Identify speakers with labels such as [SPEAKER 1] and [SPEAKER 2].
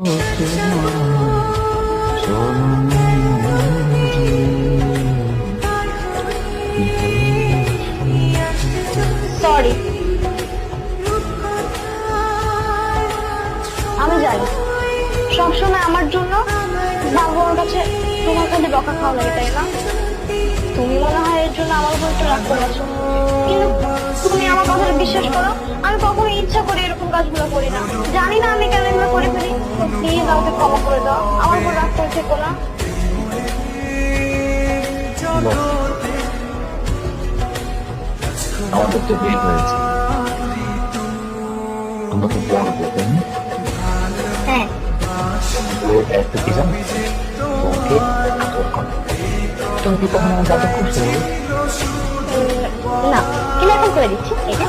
[SPEAKER 1] Sorry, আমি জানি সবসময় আমার জন্য বাবার কাছে তোমার কাছে বকা খাওয়া লাগে, তাই না? তুমি মনে হয় এর জন্য আমার উপর একটু রাগ করেছো, কিন্তু তুমি আমার কথাটা বিশ্বাস করো, আমি কখনো ইচ্ছা করে এরকম কাজগুলো করি না। জানি না আমি কেন এগুলো করে ফেলি। প্লিজ আমাকে ক্ষমা করে দাও, আমার উপর রাগ করে থেকো না।
[SPEAKER 2] আমাদের তো বিয়ে হয়েছে, আমরা খুব বড় করতেন।
[SPEAKER 1] হ্যাঁ,
[SPEAKER 2] একটা কি জানো, তোমাকে আদর করে। তুমি কি কখনো আমার দাদা করছো?
[SPEAKER 1] না, কিন্তু এখন করে দিচ্ছি এটা।